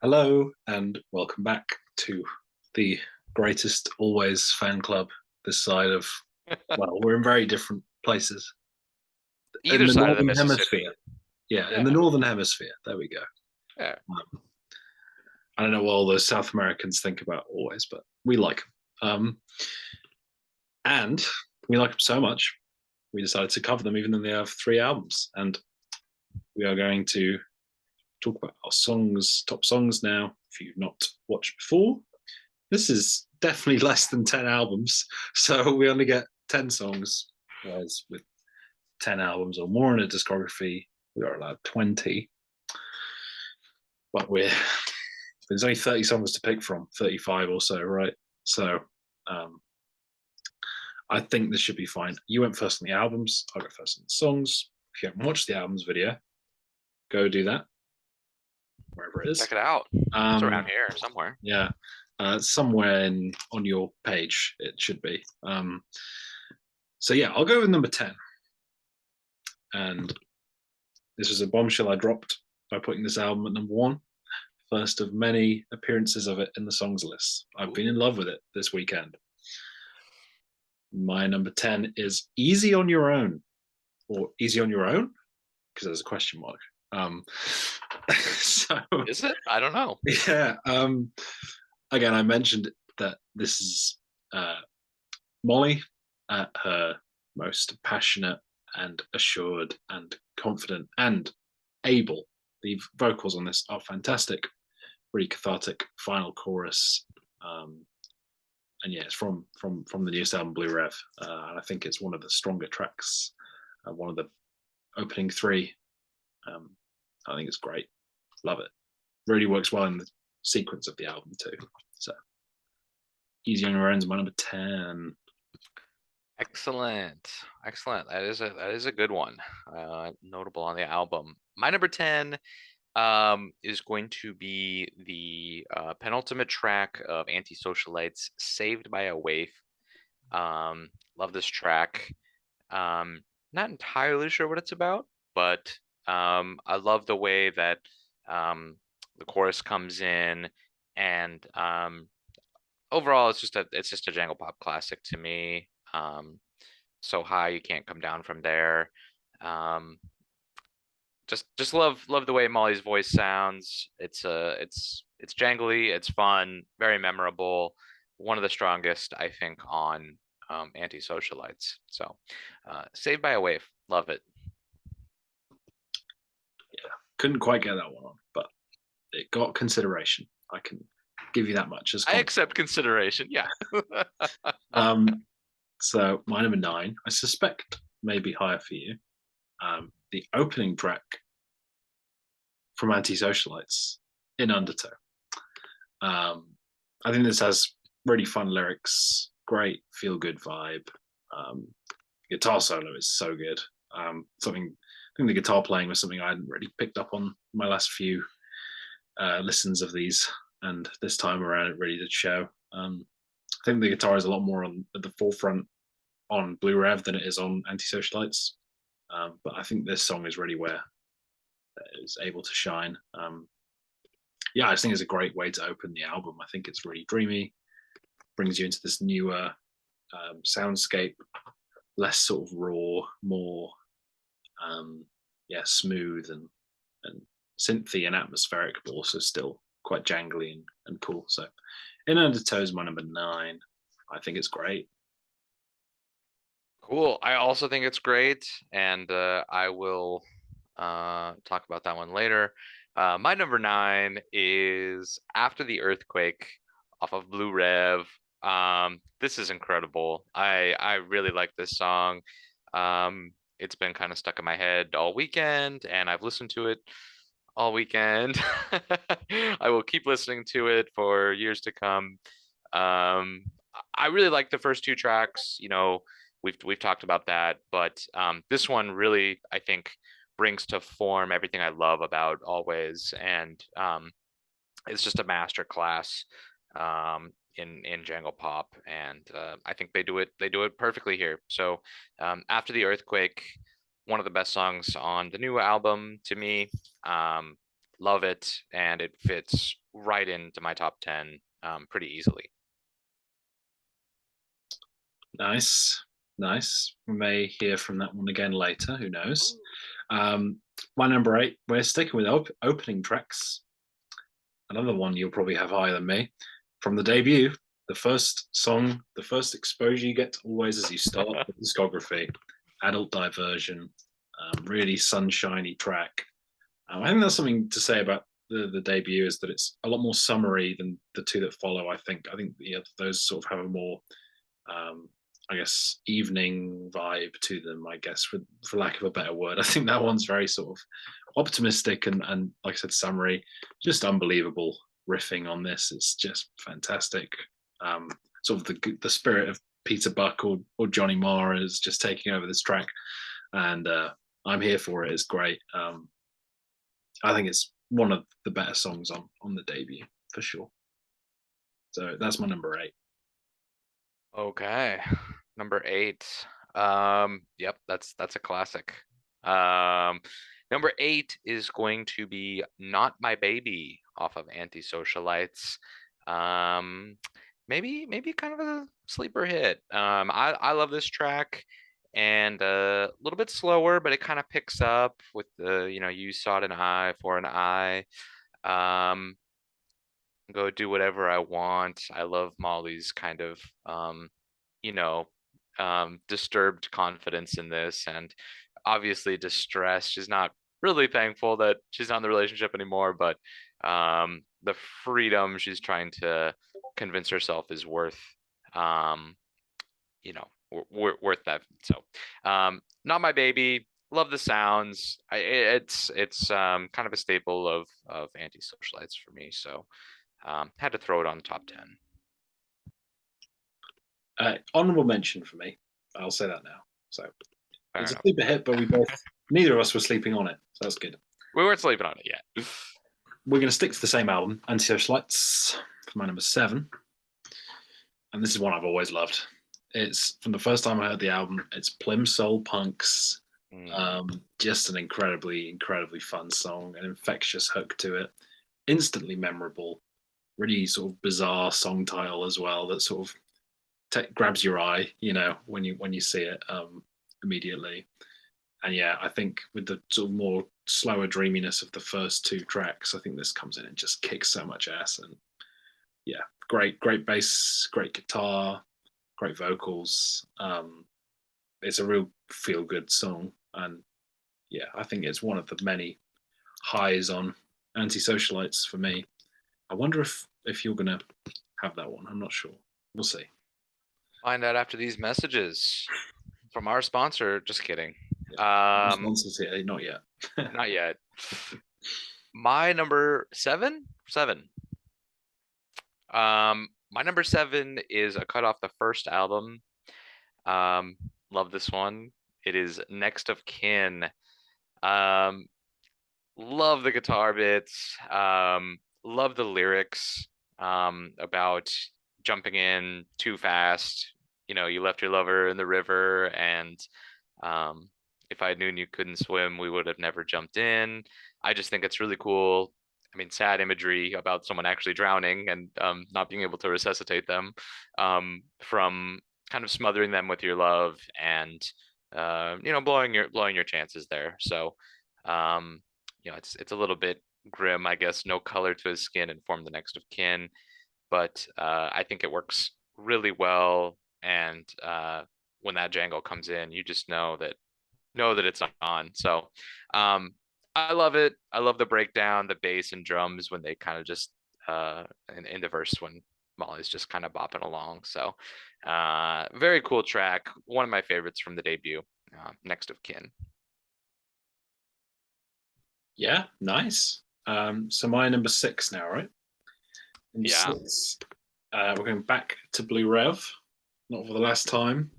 Hello and welcome back to the greatest always fan club this side of, well, we're in very different places. In Either the side of the Northern Mississippi. Hemisphere. Yeah, in the Yeah, Northern Hemisphere. There we go. yeah. I don't know what all those South Americans think about always, but we like them. And we like them so much, we decided to cover them even though they have three albums. And we are going to talk about our songs, top songs now. If you've not watched before, this is definitely less than 10 albums. So we only get 10 songs, whereas with 10 albums or more in a discography, we are allowed 20. But there's only 30 songs to pick from, 35 or so, right? So um, I think this should be fine. You went first on the albums, I'll go first on the songs. If you haven't watched the albums video, go do that, wherever it is. Check it out. It's around here somewhere. Yeah, somewhere on your page it should be. So yeah, I'll go with number 10. And this was a bombshell I dropped by putting this album at number one. First of many appearances of it in the songs list. I've been in love with it this weekend. My number 10 is Easy on Your Own, or Easy on Your Own, because there's a question mark. So Is it? I don't know. yeah. Again, I mentioned that this is Molly at her most passionate and assured and confident and able. The vocals on this are fantastic, really cathartic final chorus. And yeah, it's from the newest album Blue Rev, and I think it's one of the stronger tracks, one of the opening three. I think it's great, love it. Really works well in the sequence of the album too. So, Easy on Your Own is my number 10. Excellent. Excellent. That is a good one. Notable on the album. My number 10 is going to be the penultimate track of Antisocialites, Saved by a Waif. Love this track. Not entirely sure what it's about, but I love the way that the chorus comes in, and overall it's just a jangle pop classic to me. So high you can't come down from there. Just love the way Molly's voice sounds. It's jangly, it's fun, very memorable. One of the strongest, I think, on Antisocialites. So Saved by a Waif, love it. Yeah, couldn't quite get that one on, but it got consideration. I can give you that much. I accept consideration. Yeah. So my number 9, I suspect may be higher for you. The opening track from Antisocialites in Undertow. I think this has really fun lyrics, great feel good vibe. Guitar solo is so good. Something I think the guitar playing was something I hadn't really picked up on my last few listens of these, and this time around it really did show. I think the guitar is a lot more at the forefront on Blue Rev than it is on Antisocialites. But I think this song is really where it's able to shine. Yeah, I just think it's a great way to open the album. I think it's really dreamy, brings you into this newer soundscape, less sort of raw, more smooth and synthy and atmospheric, but also still quite jangly and cool. So in Undertow is my number 9. I think it's great. Cool. I also think it's great, and I will talk about that one later. My number 9 is After the Earthquake off of Blue Rev. This is incredible. I really like this song. It's been kind of stuck in my head all weekend, and I've listened to it all weekend. I will keep listening to it for years to come. I really like the first two tracks. We've talked about that, but this one really, I think, brings to form everything I love about Alvvays, and it's just a master class in jangle pop, and I think they do it perfectly here. So After the Earthquake, one of the best songs on the new album to me. Love it, and it fits right into my top 10 pretty easily. Nice, nice. We may hear from that one again later. Who knows? My number 8. We're sticking with opening tracks. Another one you'll probably have higher than me. From the debut, the first song, the first exposure you get always as you start the discography. Adult Diversion, really sunshiny track. I think that's something to say about the debut, is that it's a lot more summery than the two that follow. I think those sort of have a more I guess evening vibe to them, I guess, for lack of a better word. I think that one's very sort of optimistic and like I said, summery. Just unbelievable riffing on this. It's just fantastic. Sort of the spirit of Peter Buck or Johnny Marr is just taking over this track, and I'm here for it. It's great. I think it's one of the better songs on the debut for sure. So that's my number 8. Okay, number 8. Yep, that's a classic. Number 8 is going to be Not My Baby off of Antisocialites. Maybe kind of a sleeper hit. I love this track, and a little bit slower, but it kind of picks up with the, you sought an eye for an eye. Go do whatever I want. I love Molly's kind of you know, disturbed confidence in this, and obviously distressed. She's not really thankful that she's not in the relationship anymore, but the freedom she's trying to convince herself is worth, worth that. So, Not My Baby. Love the sounds. It's kind of a staple of Antisocialites for me. So, had to throw it on the top 10. Honorable mention for me. I'll say that now. So Fair it's enough. a sleeper hit, but neither of us were sleeping on it. So that's good. We weren't sleeping on it yet. We're going to stick to the same album, Antisocialites, for my number 7. And this is one I've always loved. It's from the first time I heard the album, it's Plimsoll Punks. Just an incredibly, incredibly fun song, an infectious hook to it, instantly memorable, really sort of bizarre song title as well that sort of grabs your eye, when you see it immediately. And yeah, I think with the sort of more slower dreaminess of the first 2 tracks, I think this comes in and just kicks so much ass. And yeah, great bass, great guitar, great vocals. It's a real feel good song, and yeah, I think it's one of the many highs on Antisocialites for me. I wonder if you're gonna have that one. I'm not sure. We'll see. Find out after these messages from our sponsor. Just kidding. Sponsors here, not yet. Not yet. My number 7. My number 7 is a cut off the first album. Love this one. It is Next of Kin. Love the guitar bits. Love the lyrics about jumping in too fast. You left your lover in the river, and if I knew you couldn't swim, we would have never jumped in. I just think it's really cool. I mean, sad imagery about someone actually drowning and not being able to resuscitate them, from kind of smothering them with your love and blowing your chances there. So it's a little bit grim, I guess. No color to his skin and form the next of kin, but I think it works really well. And when that jangle comes in, you just know that it's on. So I love it. I love the breakdown, the bass and drums when they kind of just in the verse when Molly's just kind of bopping along. So very cool track. One of my favorites from the debut, Next of Kin. Yeah, nice. So my number 6 now, right? Number Yeah. 6, we're going back to Blue Rev, not for the last time.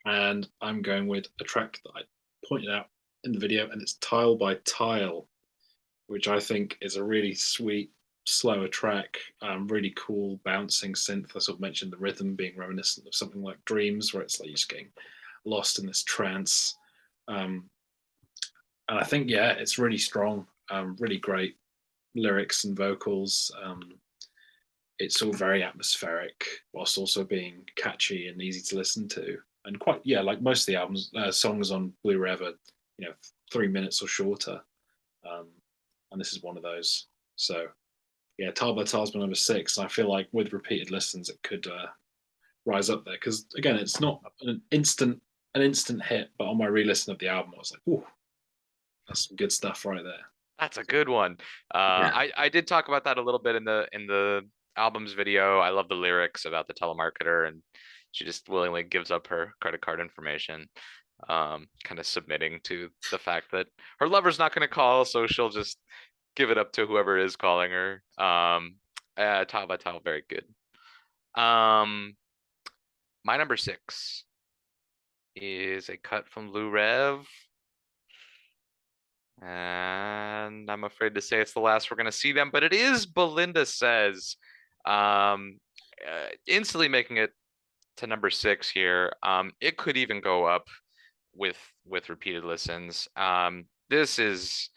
And I'm going with a track that I pointed out in the video, and it's Tile by Tile, which I think is a really sweet, slower track. Really cool, bouncing synth. I sort of mentioned the rhythm being reminiscent of something like Dreams, where it's like you're just getting lost in this trance. And I think, yeah, it's really strong, really great lyrics and vocals. It's all very atmospheric whilst also being catchy and easy to listen to. And quite, yeah, like most of the albums, songs on Blue Rev are, 3 minutes or shorter. And this is one of those. So, yeah, Tar by Tar's my number six. And I feel like with repeated listens, it could rise up there. Because again, it's not an instant hit, but on my re-listen of the album, I was like, "Ooh, that's some good stuff right there." That's a good one. Yeah. I did talk about that a little bit in the album's video. I love the lyrics about the telemarketer, and she just willingly gives up her credit card information, kind of submitting to the fact that her lover's not going to call, so she'll just give it up to whoever is calling her. Tao by Tao, very good. My number six is a cut from Lou Rev. And I'm afraid to say it's the last we're going to see them, but it is Belinda Says. Instantly making it to number six here. It could even go up with repeated listens. This is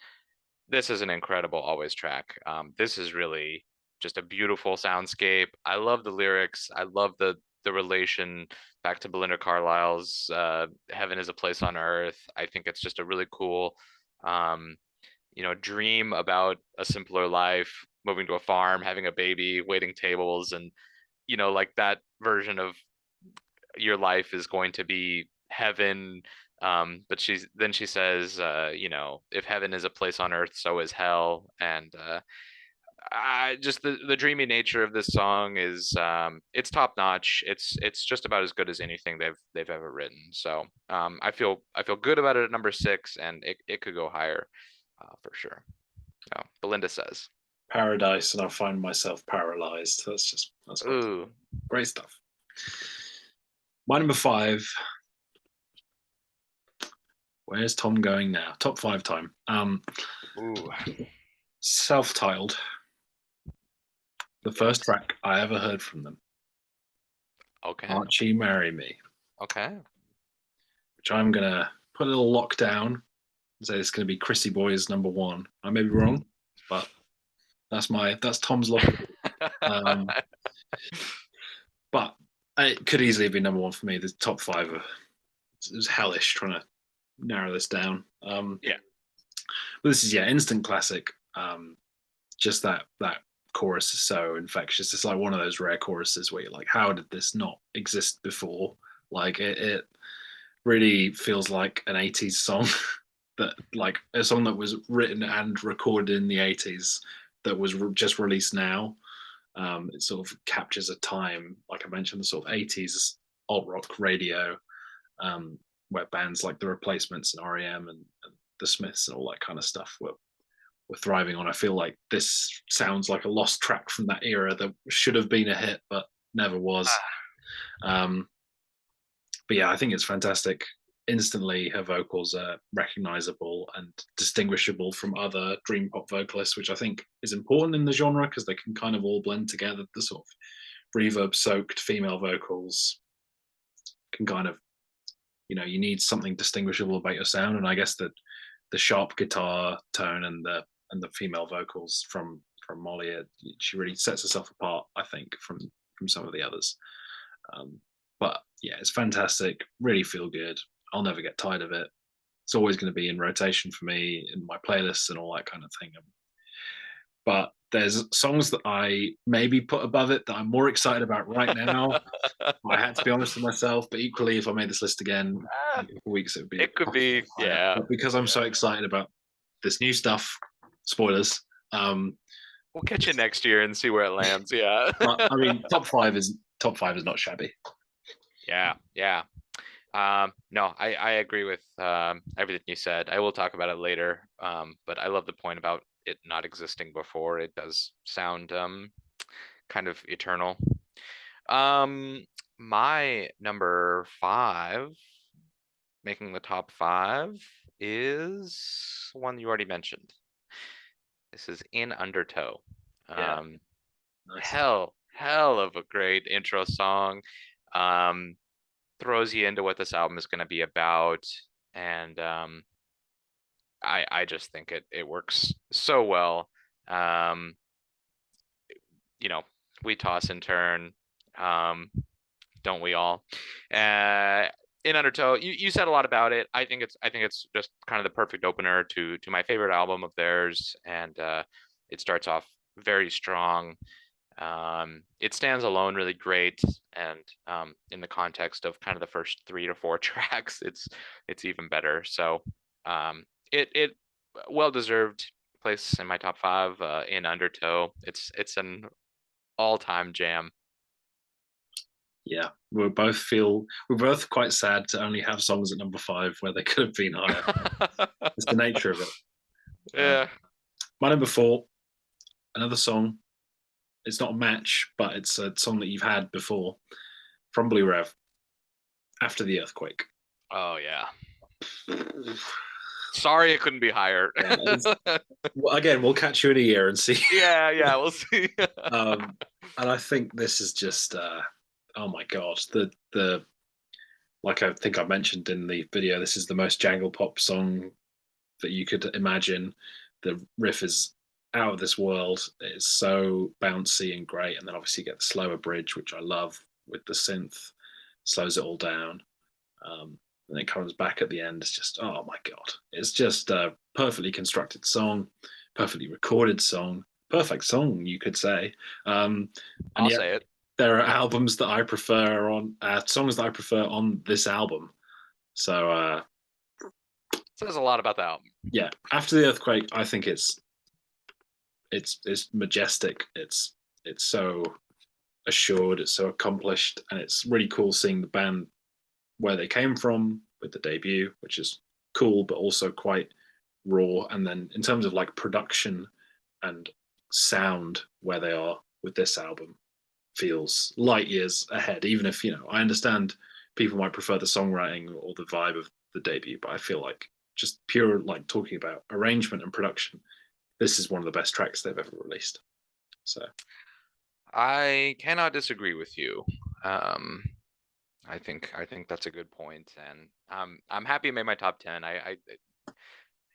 an incredible Always track. This is really just a beautiful soundscape. I love the lyrics. I love the relation back to Belinda Carlisle's Heaven is a Place on Earth. I think it's just a really cool dream about a simpler life, moving to a farm, having a baby, waiting tables, and like that version of your life is going to be heaven. But she says, if heaven is a place on earth, so is hell. And just the dreamy nature of this song is it's top notch. It's just about as good as anything they've ever written. So I feel good about it at number six, and it could go higher for sure. So Belinda Says. Paradise, and I find myself paralyzed. That's Ooh. great stuff. My number five. Where's Tom going now? Top five time. Ooh. Self-titled. The first track I ever heard from them. Okay. Archie, Marry Me. Okay. Which I'm gonna put a little lockdown and say it's gonna be Chrissy Boy's number one. I may be wrong, but that's Tom's lock. But it could easily be number one for me. The top five it was hellish trying to narrow this down. Yeah. But this is instant classic. Just that chorus is so infectious. It's like one of those rare choruses where you're like, how did this not exist before? Like it really feels like an 80s song that like a song that was written and recorded in the 80s that was just released now. It sort of captures a time, like I mentioned, the sort of 80s alt rock radio, where bands like the Replacements and REM and the Smiths and all that kind of stuff were thriving on. I feel like this sounds like a lost track from that era that should have been a hit but never was. But yeah, I think it's fantastic. Instantly, her vocals are recognizable and distinguishable from other dream pop vocalists, which I think is important in the genre because they can kind of all blend together. The sort of reverb-soaked female vocals can kind of, you need something distinguishable about your sound, and I guess that the sharp guitar tone and the female vocals from Molly, she really sets herself apart, I think, from some of the others. But yeah, it's fantastic. Really feel good. I'll never get tired of it. It's always going to be in rotation for me in my playlists and all that kind of thing. But there's songs that I maybe put above it that I'm more excited about right now. I had to be honest with myself, but equally, if I made this list again in a couple of weeks, it would be. It could be, yeah. But because I'm so excited about this new stuff, spoilers. We'll catch you next year and see where it lands. Yeah. I mean, top five is not shabby. Yeah. No, I agree with everything you said. I will talk about it later. But I love the point about it not existing before. It does sound kind of eternal. My number five, making the top five, is one you already mentioned. This is In Undertow. Yeah. Nice. Hell of a great intro song. Throws you into what this album is going to be about, and I just think it works so well. Um, we toss and turn, don't we all? In Undertow, you said a lot about it. I think it's just kind of the perfect opener to my favorite album of theirs, and it starts off very strong. It stands alone really great, and in the context of kind of the first 3 to 4 tracks, it's even better. So it well deserved place in my top 5 in Undertow. It's an all-time jam. Yeah, we're both quite sad to only have songs at number 5 where they could have been higher. It's the nature of it. Yeah. My number 4, another song. It's not a match, but it's a song that you've had before, from Blue Rev, After the Earthquake. Oh yeah. Sorry, it couldn't be higher. Well, again, we'll catch you in a year and see. Yeah, we'll see. And I think this is just, oh my god, the like I think I mentioned in the video, this is the most jangle pop song that you could imagine. The riff is out of this world. It's so bouncy and great, and then obviously you get the slower bridge, which I love with the synth, slows it all down. And it comes back at the end. It's just, oh my god, it's just a perfectly constructed song, perfectly recorded song, perfect song, you could say. And I'll yet, say it. there are albums that I prefer on songs that I prefer on this album. So says a lot about the album. Yeah, After the Earthquake, I think it's majestic. It's so assured. It's so accomplished, and it's really cool seeing the band where they came from with the debut, which is cool, but also quite raw. And then in terms of like production and sound, where they are with this album feels light years ahead. Even if I understand people might prefer the songwriting or the vibe of the debut, but I feel like just pure like talking about arrangement and production, this is one of the best tracks they've ever released. So I cannot disagree with you. I think that's a good point, and I'm happy it made my top 10. I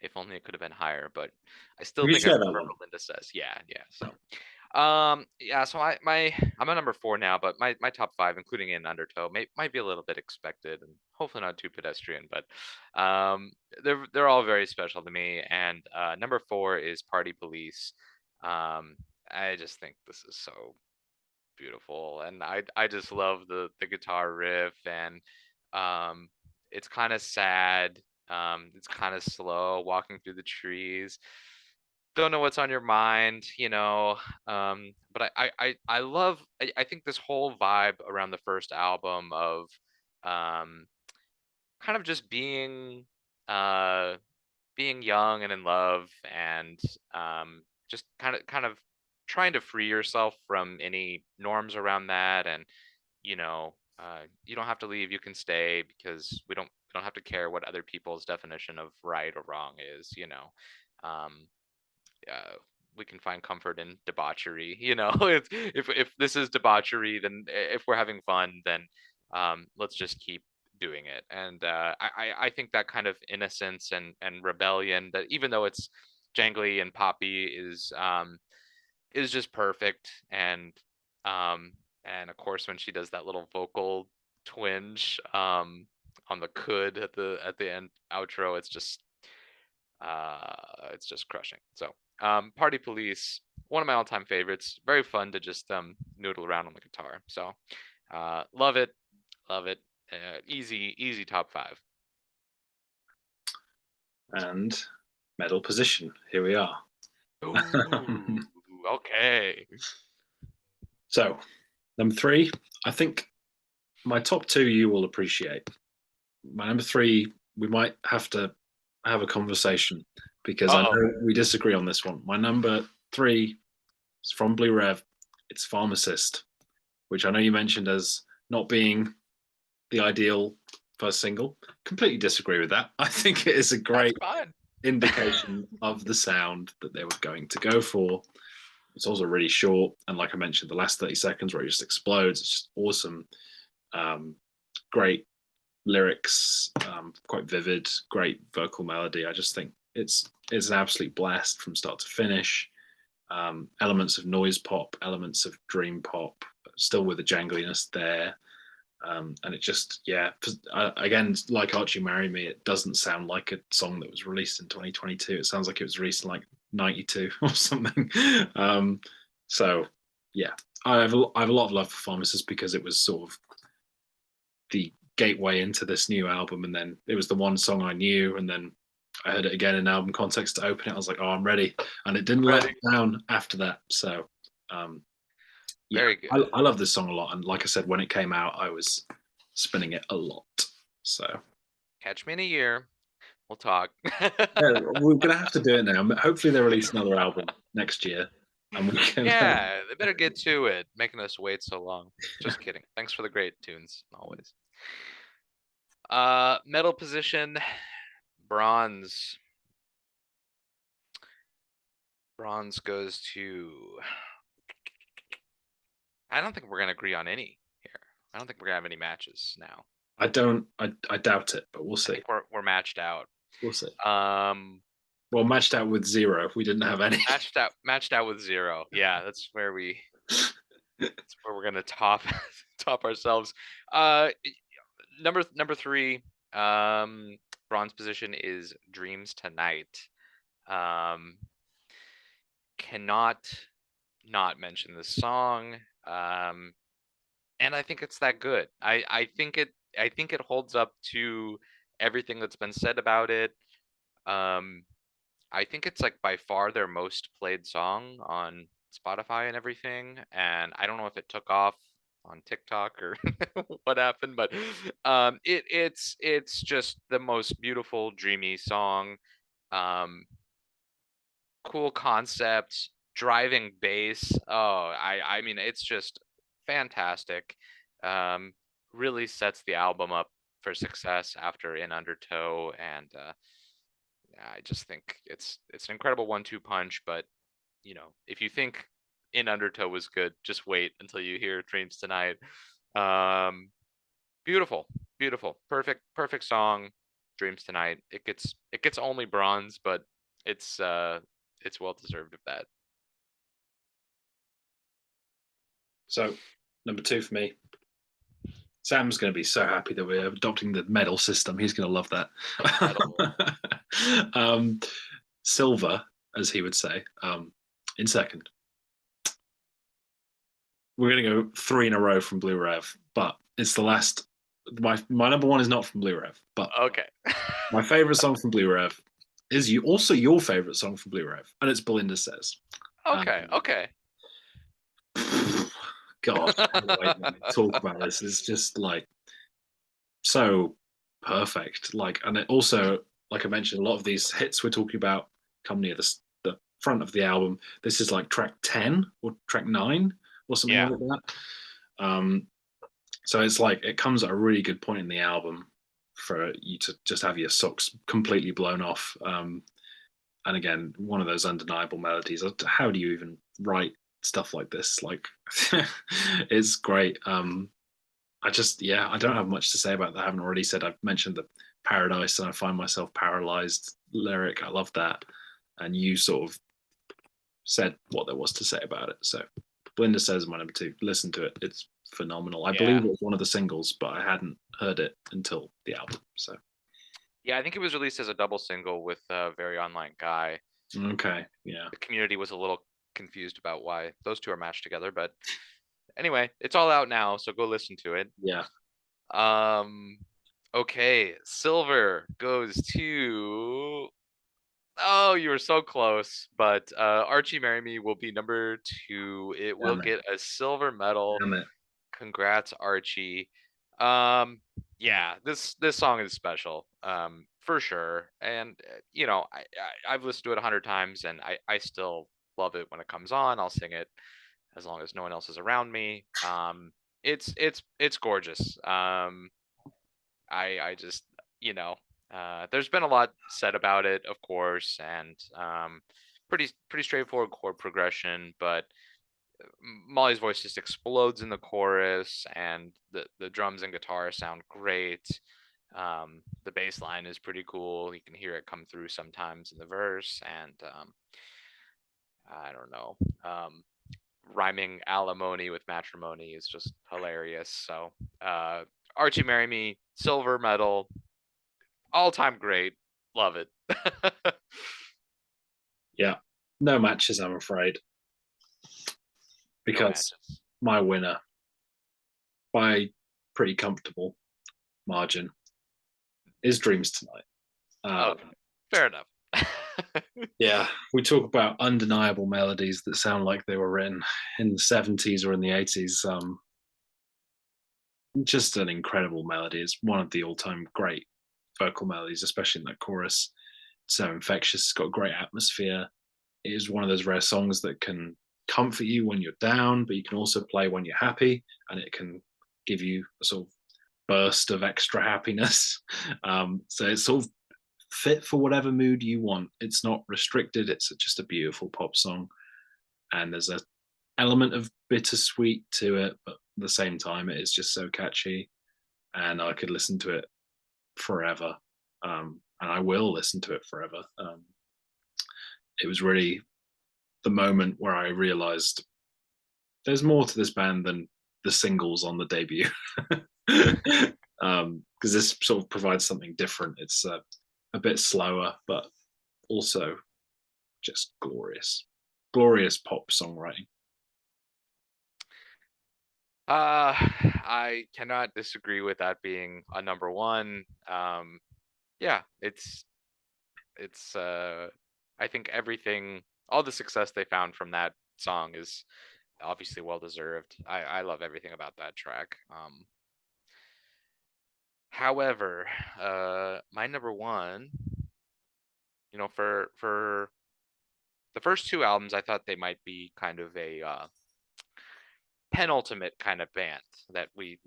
if only it could have been higher, but I still think I prefer Belinda Says. Yeah. So yeah, so I'm a number 4 now, but my top 5, including in Undertow, might be a little bit expected and hopefully not too pedestrian, but they're all very special to me. And number 4 is Party Police. I just think this is so beautiful, and I just love the guitar riff, and it's kind of sad. It's kind of slow, walking through the trees. Don't know what's on your mind, but I love, I think this whole vibe around the first album of um kind of just being young and in love, and just kind of trying to free yourself from any norms around that. And you don't have to leave, you can stay, because we don't have to care what other people's definition of right or wrong is. um we can find comfort in debauchery. If this is debauchery, then if we're having fun, then let's just keep doing it. And I think that kind of innocence and rebellion, that even though it's jangly and poppy, is just perfect. And of course, when she does that little vocal twinge on the could at the end outro, it's just crushing. So Party Police, one of my all-time favorites. Very fun to just noodle around on the guitar. So love it. Easy top 5. And medal position, here we are. Ooh, okay. So number 3, I think my top 2 you will appreciate. My number 3, we might have to have a conversation, because I know we disagree on this one. My number 3 is from Blue Rev. It's Pharmacist, which I know you mentioned as not being the ideal first single. Completely disagree with that. I think it is a great indication of the sound that they were going to go for. It's also really short, and like I mentioned, the last 30 seconds where it just explodes, it's just awesome. Great lyrics, quite vivid, great vocal melody. I just think it's an absolute blast from start to finish. elements of noise pop, elements of dream pop, still with the jangliness there. And it just, yeah, again, like Archie Marry Me, it doesn't sound like a song that was released in 2022. It sounds like it was released in like 92 or something. So, yeah, I have a lot of love for Pharmacist because it was sort of the gateway into this new album. And then it was the one song I knew. And then I heard it again in album context to open it. I was like, oh, I'm ready. And it didn't let me down after that. So, yeah, Very good. I love this song a lot. And like I said, when it came out, I was spinning it a lot. So Catch me in a year. We'll talk. yeah, we're gonna have to do it now. Hopefully, they release another album next year, and we can. Yeah, they better get to it, making us wait so long. Just kidding. Thanks for the great tunes, always. Metal position, bronze. Bronze goes to. I don't think we're gonna agree on any here. I don't think we're gonna have any matches now. I don't. I doubt it, but we'll I see. think we're matched out. We'll see. Well, matched out with 0. We didn't have any. Matched out with 0. Yeah, that's where we. That's where we're gonna top ourselves. Number 3, bronze position is Dreams Tonight. Cannot not mention this song. And I think it's that good. I think it holds up to everything that's been said about it. I think it's like by far their most played song on Spotify and everything. And I don't know if it took off on TikTok or what happened, but it's just the most beautiful, dreamy song. Cool concept, driving bass. Oh, I mean, it's just fantastic. Really sets the album up for success after In Undertow, and I just think it's an incredible 1-2 punch. But if you think In Undertow was good, just wait until you hear Dreams Tonight. Beautiful, perfect song. Dreams Tonight. It gets only bronze, but it's well deserved of that. So, number 2 for me. Sam's going to be so happy that we're adopting the medal system. He's going to love that. Silver, as he would say, in second. We're going to go 3 in a row from Blue Rev, but it's the last. My number 1 is not from Blue Rev, but okay. My favorite song from Blue Rev is also your favorite song from Blue Rev, and it's Belinda Says. Okay. God, talk about this. It's just like so perfect. Like, and it also, like I mentioned, a lot of these hits we're talking about come near the front of the album. This is like track 10 or track 9 or something like that. So it's like it comes at a really good point in the album for you to just have your socks completely blown off. And again, one of those undeniable melodies. How do you even write stuff like this? Like, it's great. I don't have much to say about that. I haven't already said. I've mentioned the Paradise and I Find Myself Paralyzed lyric. I love that. And you sort of said what there was to say about it. So Belinda Says my number 2. Listen to it. It's phenomenal. I believe it was one of the singles, but I hadn't heard it until the album. So yeah, I think it was released as a double single with Very Online Guy. Okay, yeah. The community was a little confused about why those two are matched together, but anyway, it's all out now, so go listen to it. Yeah. Okay, silver goes to. Oh, you were so close, but Archie Marry Me will be number 2. It will get a silver medal. Congrats, Archie. Yeah, this song is special, for sure. And I've listened to it 100 times, and I still love it when it comes on. I'll sing it as long as no one else is around me. It's gorgeous. I just there's been a lot said about it, of course, and pretty straightforward chord progression, but Molly's voice just explodes in the chorus, and the drums and guitar sound great. The bass line is pretty cool. You can hear it come through sometimes in the verse, and I don't know, rhyming alimony with matrimony is just hilarious. So Archie Marry Me, silver medal, all-time great. Love it. Yeah, no matches, I'm afraid, No because matches. my winner by pretty comfortable margin is Dreams Tonight. Okay, fair enough. Yeah, we talk about undeniable melodies that sound like they were written in the 70s or in the 80s. Just an incredible melody. It's one of the all-time great vocal melodies, especially in that chorus. So infectious. It's got great atmosphere. It is one of those rare songs that can comfort you when you're down, but you can also play when you're happy, and it can give you a sort of burst of extra happiness. So it's sort of fit for whatever mood you want. It's not restricted. It's just a beautiful pop song, and there's a element of bittersweet to it, but at the same time, it is just so catchy, and I could listen to it forever. And I will listen to it forever. It was really the moment where I realized there's more to this band than the singles on the debut. Because this sort of provides something different. It's a bit slower, but also just glorious, glorious pop songwriting. I cannot disagree with that being a number one. Yeah, it's I think everything, all the success they found from that song is obviously well deserved. I love everything about that track. However, my number one, for the first two albums, I thought they might be kind of a penultimate kind of band that we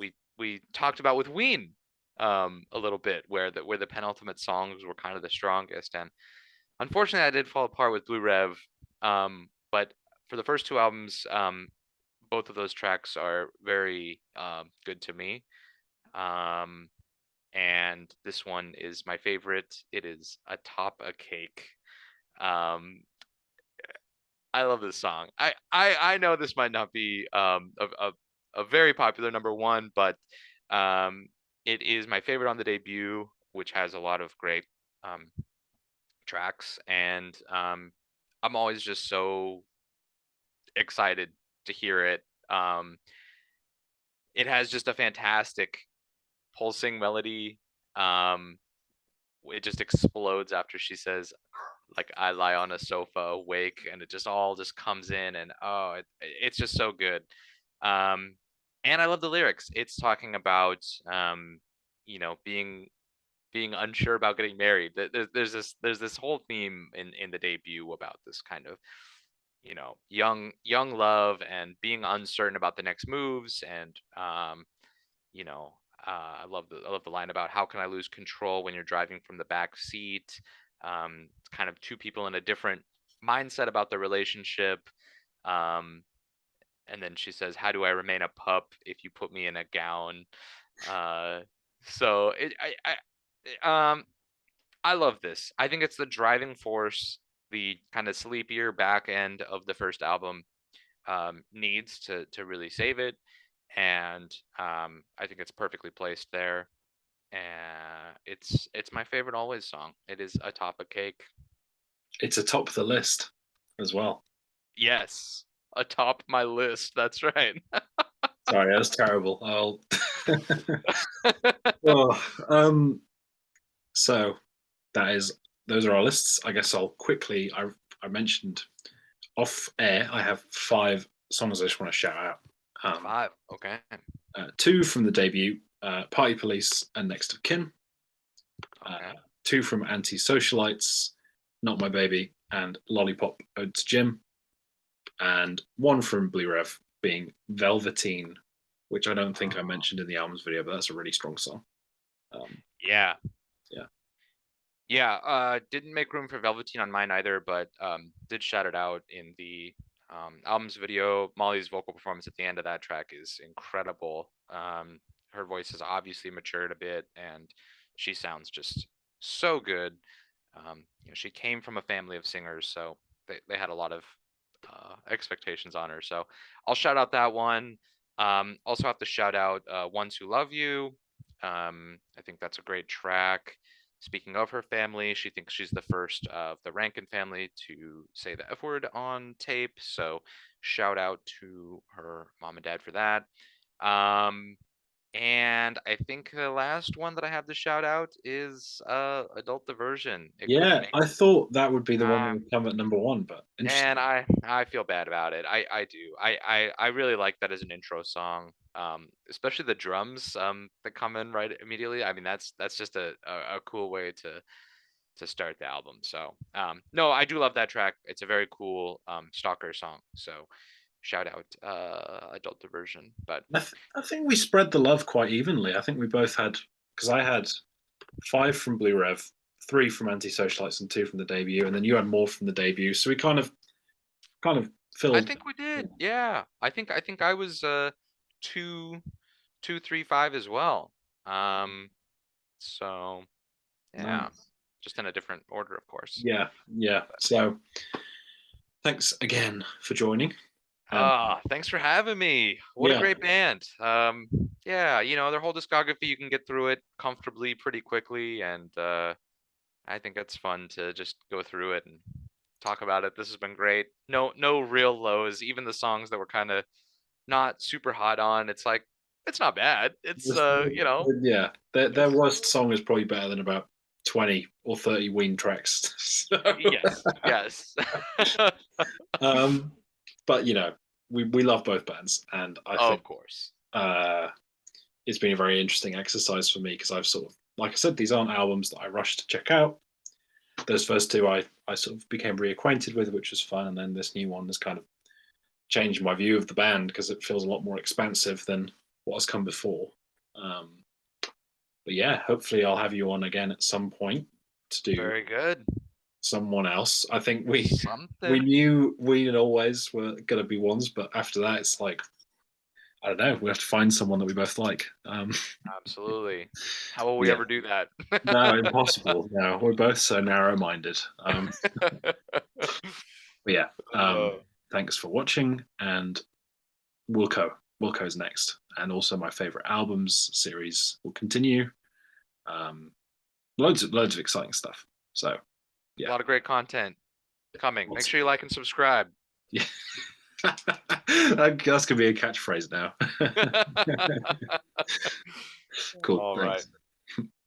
talked about with Ween a little bit, where the penultimate songs were kind of the strongest, and unfortunately I did fall apart with Blue Rev. But for the first two albums, both of those tracks are very good to me. And this one is my favorite. It is Atop a Cake. Um, I love this song. I know this might not be a very popular number one, but um, it is my favorite on the debut, which has a lot of great um, tracks, and I'm always just so excited to hear it. It has just a fantastic pulsing melody. Um, it just explodes after she says, like, I lie on a sofa awake, and it just all just comes in, and it's just so good. Um, and I love the lyrics. It's talking about being unsure about getting married. There's this whole theme in the debut about this kind of young love and being uncertain about the next moves, and you know I love the line about how can I lose control when you're driving from the back seat. It's kind of two people in a different mindset about the relationship. um and then she says, how do I remain a pup if you put me in a gown? uh so it I love this. I think it's the driving force the kind of sleepier back end of the first album needs to really save it, and I think it's perfectly placed there. And it's my favorite Always song. It is Atop a Cake. It's atop the list as well. Yes, atop my list. That's right. Sorry, that's terrible. I'll. Oh, so that is those are our lists. I guess I'll quickly. I mentioned off air. I have 5 songs I just want to shout out. Um, Five. Okay. 2 from the debut, Party Police and Next of Kin. Okay. 2 from Anti-Socialites, Not My Baby, and Lollipop Ode to Jim. And 1 from Blue Rev, being Velveteen, which I don't think I mentioned in the album's video, but that's a really strong song. Yeah. Yeah. Yeah. Didn't make room for Velveteen on mine either, but did shout it out in the album's video. Molly's vocal performance at the end of that track is incredible. Her voice has obviously matured a bit, and she sounds just so good. She came from a family of singers, so they had a lot of expectations on her. So I'll shout out that one. Also have to shout out Ones Who Love You. I think that's a great track. Speaking of her family, she thinks she's the first of the Rankin family to say the F word on tape. So shout out to her mom and dad for that. And I think the last one that I have to shout out is Adult Diversion. It couldn't Yeah, make I thought that would be the one that um would come at number one, but interesting. and I feel bad about it. I do. I really like that as an intro song. Especially the drums that come in right immediately. I mean that's just a cool way to start the album. So no, I do love that track. It's a very cool stalker song. So shout out Adult Diversion. But I think we spread the love quite evenly. I think we both had, because I had 5 from Blue Rev, 3 from Anti-Socialites, and 2 from the debut, and then you had more from the debut. So we kind of I filled. think we did. Yeah. I think I was two 2, 3, 5 as well. Um so yeah. Nice. Just in a different order, of course. Yeah, yeah. So thanks again for joining. And Thanks for having me. What a yeah, great band. Yeah, their whole discography, you can get through it comfortably pretty quickly, and I think it's fun to just go through it and talk about it. This has been great. No real lows. Even the songs that were kind of not super hot on, it's like it's not bad. It's yeah. Their it's worst song is probably better than about 20 or 30 Ween tracks. So, yes, yes. um, but we love both bands, and I think Of course. uh, it's been a very interesting exercise for me because I've sort of, like I said, these aren't albums that I rushed to check out. Those first two I sort of became reacquainted with, which was fun, and then this new one has kind of changed my view of the band because it feels a lot more expansive than what has come before. Um, but yeah, hopefully I'll have you on again at some point to do Very good. someone else. I think we Something. knew we and always were gonna be ones, but after that it's like I don't know. We have to find someone that we both like. Absolutely. How will we Yeah, ever do that? no, impossible. No, we're both so narrow-minded. But yeah, Uh, thanks for watching, and Wilco. Wilco's next, and also my favorite albums series will continue. Um, loads of exciting stuff. So a yeah, lot of great content coming. Make awesome. sure you like and subscribe. Yeah, that's gonna be a catchphrase now. Cool, All right. thanks.